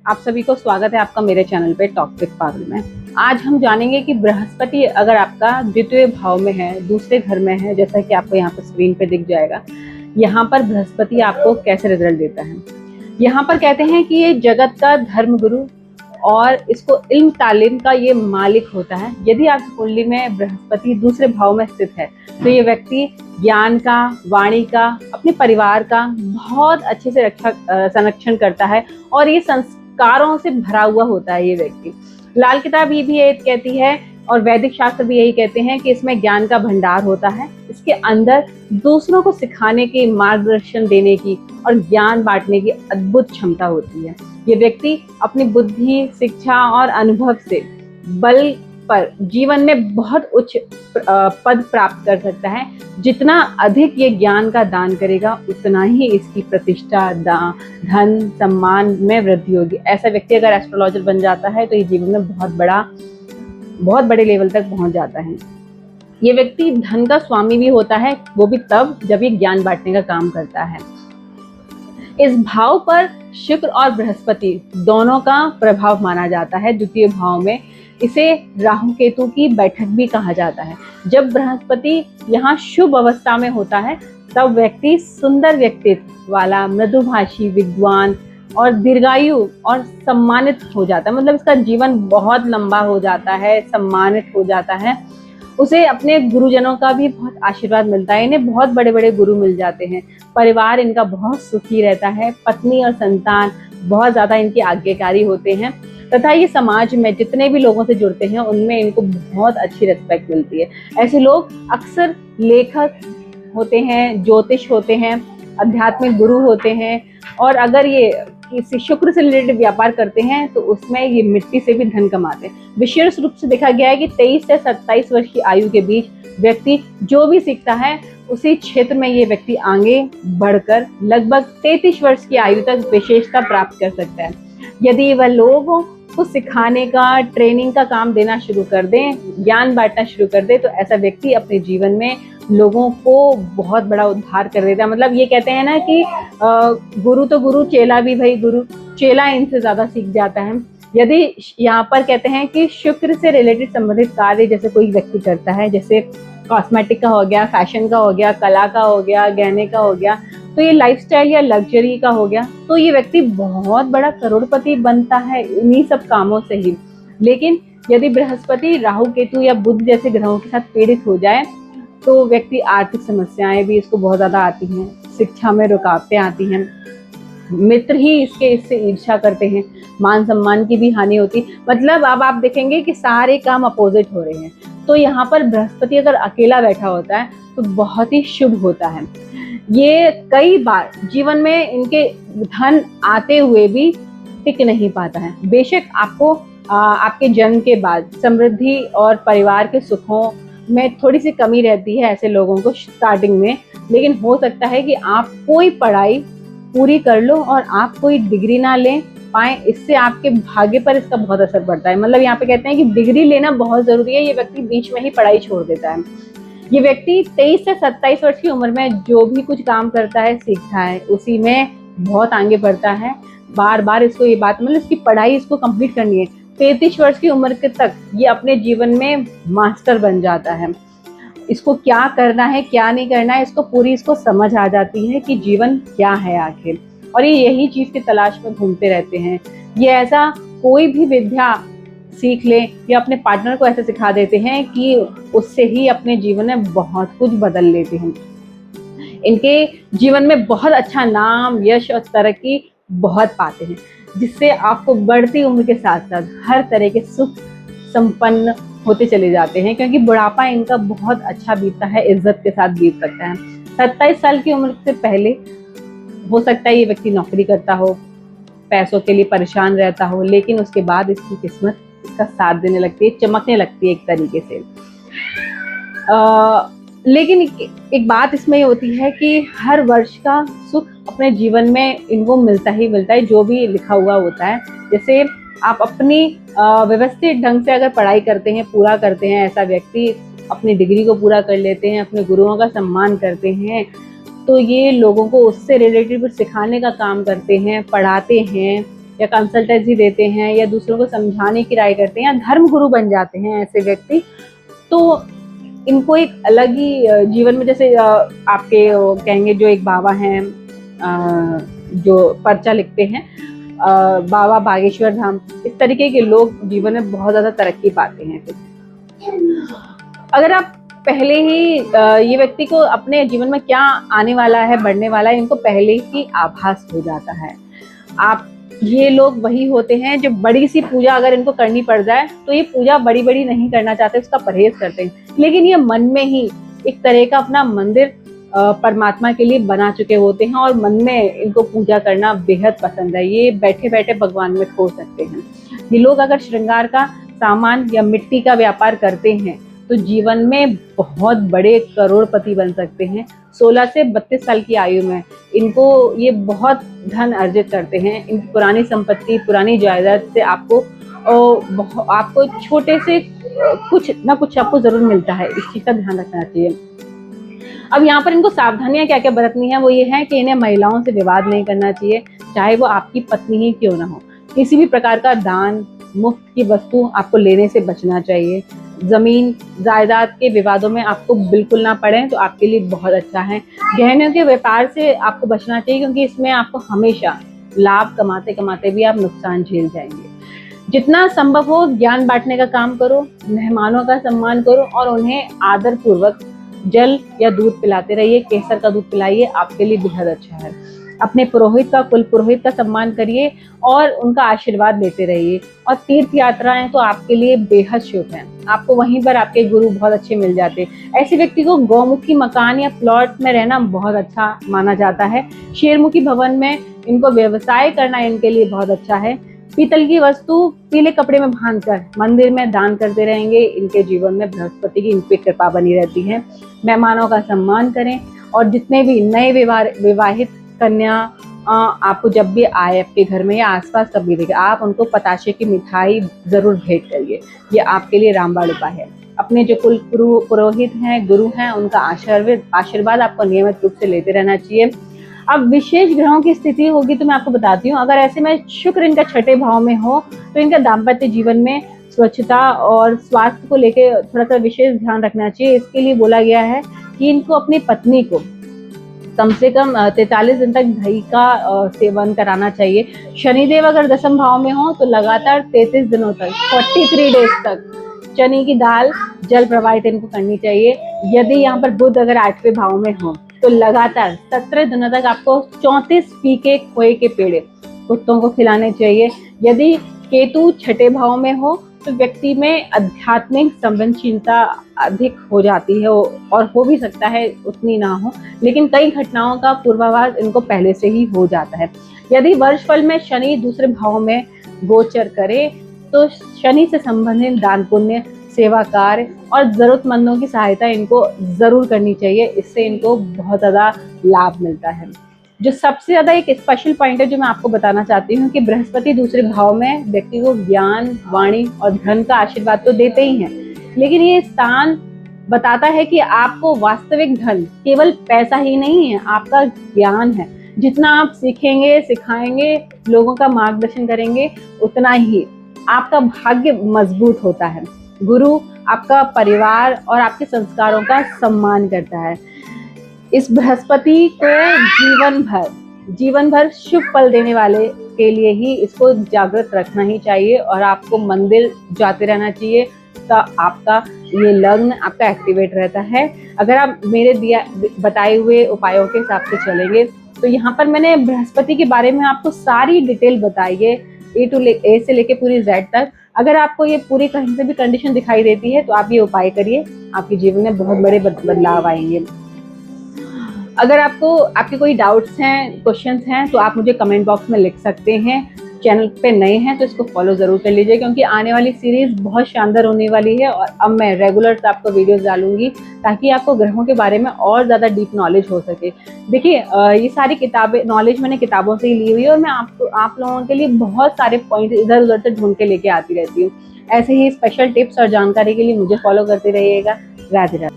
आप सभी को स्वागत है आपका मेरे चैनल पे टॉक विद पारुल में। आज हम जानेंगे कि बृहस्पति अगर आपका द्वितीय भाव में है, दूसरे घर में है, जैसा कि आपको यहाँ पर स्क्रीन पे दिख जाएगा, यहाँ पर बृहस्पति आपको कैसे रिजल्ट देता है। यहाँ पर कहते हैं कि ये जगत का धर्म गुरु और इसको इल्म तालीम का ये मालिक होता है। यदि आपकी कुंडली में बृहस्पति दूसरे भाव में स्थित है तो ये व्यक्ति ज्ञान का, वाणी का, अपने परिवार का बहुत अच्छे से संरक्षण करता है और ये संस्कारों से भरा हुआ होता है। ये व्यक्ति, लाल किताब ये भी कहती है और वैदिक शास्त्र भी यही कहते हैं कि इसमें ज्ञान का भंडार होता है। इसके अंदर दूसरों को सिखाने की, मार्गदर्शन देने की और ज्ञान बांटने की अद्भुत क्षमता होती है। ये व्यक्ति अपनी बुद्धि, शिक्षा और अनुभव से बल पर जीवन में बहुत उच्च पद प्राप्त कर सकता है। जितना अधिक ये ज्ञान का दान करेगा उतना ही इसकी प्रतिष्ठा, धन, सम्मान में वृद्धि होगी। ऐसा व्यक्ति अगर एस्ट्रोलॉजर बन जाता है तो ये जीवन में बहुत बड़े लेवल तक पहुंच जाता है। ये व्यक्ति धन का स्वामी भी होता है, वो भी तब जब ये ज्ञान बांटने का काम करता है। इस भाव पर शुक्र और बृहस्पति दोनों का प्रभाव माना जाता है। द्वितीय भाव में इसे राहु केतु की बैठक भी कहा जाता है। जब बृहस्पति यहाँ शुभ अवस्था में होता है तब व्यक्ति सुंदर व्यक्तित्व वाला, मृदुभाषी, विद्वान और दीर्घायु और सम्मानित हो जाता है। मतलब इसका जीवन बहुत लंबा हो जाता है, सम्मानित हो जाता है। उसे अपने गुरुजनों का भी बहुत आशीर्वाद मिलता है। इन्हें बहुत बड़े बड़े गुरु मिल जाते हैं। परिवार इनका बहुत सुखी रहता है। पत्नी और संतान बहुत ज़्यादा इनकी आज्ञाकारी होते हैं तथा ये समाज में जितने भी लोगों से जुड़ते हैं उनमें इनको बहुत अच्छी रिस्पेक्ट मिलती है। ऐसे लोग अक्सर लेखक होते हैं, ज्योतिष होते हैं, आध्यात्मिक गुरु होते हैं और अगर ये किसी शुक्र से रिलेटेड व्यापार करते हैं तो उसमें ये मिट्टी से भी धन कमाते हैं। विशेष रूप से देखा गया है कि 23 से 27 वर्ष की आयु के बीच व्यक्ति जो भी सीखता है उसी क्षेत्र में ये व्यक्ति आगे बढ़कर लगभग 33 वर्ष की आयु तक विशेषता प्राप्त कर सकता है। यदि वह लोगों को सिखाने का, ट्रेनिंग का काम देना शुरू कर दें, ज्ञान बांटना शुरू कर दे तो ऐसा व्यक्ति अपने जीवन में लोगों को बहुत बड़ा उद्धार कर देता है। मतलब ये कहते हैं ना कि गुरु तो गुरु, चेला भी भाई गुरु, चेला इनसे ज्यादा सीख जाता है। यदि यहाँ पर कहते हैं कि शुक्र से रिलेटेड संबंधित कार्य जैसे कोई व्यक्ति करता है, जैसे कॉस्मेटिक का हो गया, फैशन का हो गया, कला का हो गया, गहने का हो गया, तो ये लाइफस्टाइल या लग्जरी का हो गया, तो ये व्यक्ति बहुत बड़ा करोड़पति बनता है इन्हीं सब कामों से ही। लेकिन यदि बृहस्पति, राहु, केतु या बुध जैसे ग्रहों के साथ पीड़ित हो जाए तो व्यक्ति आर्थिक समस्याएं भी इसको बहुत ज्यादा आती हैं, शिक्षा में रुकावटें आती हैं, मित्र ही इससे ईर्ष्या करते हैं, मान सम्मान की भी हानि होती। मतलब अब आप देखेंगे कि सारे काम अपोजिट हो रहे हैं। तो यहाँ पर बृहस्पति अगर अकेला बैठा होता है तो बहुत ही शुभ होता है। ये कई बार जीवन में इनके धन आते हुए भी टिक नहीं पाता है। बेशक आपको आपके जन्म के बाद समृद्धि और परिवार के सुखों में थोड़ी सी कमी रहती है ऐसे लोगों को स्टार्टिंग में, लेकिन हो सकता है कि आप कोई पढ़ाई पूरी कर लो और आप कोई डिग्री ना ले पाए, इससे आपके भाग्य पर इसका बहुत असर पड़ता है। मतलब यहाँ पे कहते हैं कि डिग्री लेना बहुत जरूरी है। ये व्यक्ति बीच में ही पढ़ाई छोड़ देता है। ये व्यक्ति 23 से 27 वर्ष की उम्र में जो भी कुछ काम करता है, सीखता है, उसी में बहुत आगे बढ़ता है। बार बार इसको ये बात, मतलब इसकी पढ़ाई इसको कंप्लीट करनी है। 33 वर्ष की उम्र के तक ये अपने जीवन में मास्टर बन जाता है। इसको क्या करना है, क्या नहीं करना है, इसको समझ आ जाती है कि जीवन क्या है आखिर, और ये यही चीज की तलाश में घूमते रहते हैं। ये ऐसा कोई भी विद्या सीख ले या अपने पार्टनर को ऐसे सिखा देते हैं कि उससे ही अपने जीवन में बहुत कुछ बदल लेते हैं। इनके जीवन में बहुत अच्छा नाम, यश और तरक्की बहुत पाते हैं, जिससे आपको बढ़ती उम्र के साथ साथ हर तरह के सुख संपन्न होते चले जाते हैं, क्योंकि बुढ़ापा इनका बहुत अच्छा बीतता है, इज्जत के साथ बीत सकता है। 27 साल की उम्र से पहले हो सकता है ये व्यक्ति नौकरी करता हो, पैसों के लिए परेशान रहता हो, लेकिन उसके बाद इसकी किस्मत इसका साथ देने लगती है, चमकने लगती है एक तरीके से। लेकिन एक बात इसमें ये होती है कि हर वर्ष का सुख अपने जीवन में इनको मिलता ही मिलता है, जो भी लिखा हुआ होता है। जैसे आप अपनी व्यवस्थित ढंग से अगर पढ़ाई करते हैं, पूरा करते हैं, ऐसा व्यक्ति अपनी डिग्री को पूरा कर लेते हैं, अपने गुरुओं का सम्मान करते हैं, तो ये लोगों को उससे रिलेटेड सिखाने का काम करते हैं, पढ़ाते हैं, या कंसल्टेंसी देते हैं या दूसरों को समझाने की राय करते हैं या धर्म गुरु बन जाते हैं ऐसे व्यक्ति, तो इनको एक अलग ही जीवन में, जैसे आपके कहेंगे जो एक बाबा हैं जो पर्चा लिखते हैं, बाबा बागेश्वर धाम, इस तरीके के लोग जीवन में बहुत ज़्यादा तरक्की पाते हैं। अगर आप पहले ही ये व्यक्ति को अपने जीवन में क्या आने वाला है, बढ़ने वाला है, इनको पहले ही आभास हो जाता है। आप ये लोग वही होते हैं जो बड़ी सी पूजा अगर इनको करनी पड़ जाए तो ये पूजा बड़ी बड़ी नहीं करना चाहते, उसका परहेज करते हैं, लेकिन ये मन में ही एक तरह का अपना मंदिर परमात्मा के लिए बना चुके होते हैं और मन में इनको पूजा करना बेहद पसंद है। ये बैठे बैठे भगवान में खो सकते हैं। ये लोग अगर श्रृंगार का सामान या मिट्टी का व्यापार करते हैं तो जीवन में बहुत बड़े करोड़पति बन सकते हैं। 16 से 32 साल की आयु में इनको ये बहुत धन अर्जित करते हैं। इनकी पुरानी संपत्ति, पुरानी जायदाद से आपको छोटे से कुछ ना कुछ आपको जरूर मिलता है। इस चीज का ध्यान रखना चाहिए। अब यहाँ पर इनको सावधानियां क्या क्या बरतनी है, वो ये है कि इन्हें महिलाओं से विवाद नहीं करना चाहिए, चाहे वो आपकी पत्नी ही क्यों ना हो। किसी भी प्रकार का दान, मुफ्त की वस्तु आपको लेने से बचना चाहिए। जमीन जायदाद के विवादों में आपको बिल्कुल ना पड़े तो आपके लिए बहुत अच्छा है। गहनों के व्यापार से आपको बचना चाहिए क्योंकि इसमें आपको हमेशा लाभ कमाते कमाते भी आप नुकसान झेल जाएंगे। जितना संभव हो ज्ञान बांटने का काम करो, मेहमानों का सम्मान करो और उन्हें आदर पूर्वक जल या दूध पिलाते रहिए। केसर का दूध पिलाइए, आपके लिए बेहद अच्छा है। अपने पुरोहित का, कुल पुरोहित का सम्मान करिए और उनका आशीर्वाद लेते रहिए। और तीर्थ यात्राएं तो आपके लिए बेहद शुभ हैं। आपको वहीं पर आपके गुरु बहुत अच्छे मिल जाते हैं। ऐसे व्यक्ति को गौमुखी मकान या प्लॉट में रहना बहुत अच्छा माना जाता है। शेरमुखी भवन में इनको व्यवसाय करना इनके लिए बहुत अच्छा है। पीतल की वस्तु पीले कपड़े में बांधकर मंदिर में दान करते रहेंगे। इनके जीवन में बृहस्पति की इन पे कृपा बनी रहती है। मेहमानों का सम्मान करें और जितने भी नए विवाहित कन्या आपको जब भी आए आपके घर में या आसपास कभी देखे, आप उनको पताशे की मिठाई जरूर भेंट करिए। ये आपके लिए रामबाण उपाय है। अपने जो कुल पुरोहित हैं, गुरु हैं, उनका आशीर्वाद आपको नियमित रूप से लेते रहना चाहिए। अब विशेष ग्रहों की स्थिति होगी तो मैं आपको बताती हूँ। अगर ऐसे में शुक्र इनका 6ठे भाव में हो तो इनका दाम्पत्य जीवन में स्वच्छता और स्वास्थ्य को लेकर थोड़ा सा विशेष ध्यान रखना चाहिए। इसके लिए बोला गया है कि इनको अपनी पत्नी को कम से कम 43 दिन तक दही का सेवन कराना चाहिए। शनिदेव अगर 10वें भाव में हो तो लगातार 33 दिनों तक 43 डेज तक चने की दाल जल प्रवाहित इनको करनी चाहिए। यदि यहाँ पर बुध अगर 8वें भाव में हो तो लगातार 17 दिनों तक आपको 34 फीके खोए के पेड़े कुत्तों को खिलाने चाहिए। यदि केतु 6ठे भाव में हो तो व्यक्ति में आध्यात्मिक संवेदनशीलता अधिक हो जाती है और हो भी सकता है उतनी ना हो, लेकिन कई घटनाओं का पूर्वाभास इनको पहले से ही हो जाता है। यदि वर्षफल में शनि दूसरे भाव में गोचर करे तो शनि से संबंधित दान पुण्य, सेवा कार्य और जरूरतमंदों की सहायता इनको जरूर करनी चाहिए। इससे इनको बहुत ज़्यादा लाभ मिलता है। जो सबसे ज़्यादा एक स्पेशल पॉइंट है जो मैं आपको बताना चाहती हूँ कि बृहस्पति दूसरे भाव में व्यक्ति को ज्ञान, वाणी और धन का आशीर्वाद तो देते ही हैं, लेकिन ये स्थान बताता है कि आपको वास्तविक धन केवल पैसा ही नहीं है, आपका ज्ञान है। जितना आप सीखेंगे, सिखाएंगे, लोगों का मार्गदर्शन करेंगे, उतना ही आपका भाग्य मजबूत होता है। गुरु आपका परिवार और आपके संस्कारों का सम्मान करता है। इस बृहस्पति को जीवन भर शुभ फल देने वाले के लिए ही इसको जागृत रखना ही चाहिए और आपको मंदिर जाते रहना चाहिए। तो आपका ये लग्न आपका एक्टिवेट रहता है। अगर आप मेरे बताए हुए उपायों के हिसाब से चलेंगे तो यहाँ पर मैंने बृहस्पति के बारे में आपको सारी डिटेल बताई है, ए से लेके पूरी जेड तक। अगर आपको ये पूरी कहीं से भी कंडीशन दिखाई देती है तो आप ये उपाय करिए, आपके जीवन में बहुत बड़े बदलाव आएंगे। अगर आपके कोई डाउट्स हैं, क्वेश्चंस हैं तो आप मुझे कमेंट बॉक्स में लिख सकते हैं। चैनल पे नए हैं तो इसको फॉलो ज़रूर कर लीजिए क्योंकि आने वाली सीरीज़ बहुत शानदार होने वाली है और अब मैं रेगुलर आपको वीडियोस डालूंगी ताकि आपको ग्रहों के बारे में और ज़्यादा डीप नॉलेज हो सके। देखिए ये सारी किताबें नॉलेज मैंने किताबों से ही ली हुई है और मैं आप लोगों के लिए बहुत सारे पॉइंट इधर उधर से ढूंढ के लेके आती रहती हूँ। ऐसे ही स्पेशल टिप्स और जानकारी के लिए मुझे फॉलो करते रहिएगा। राधे राधे।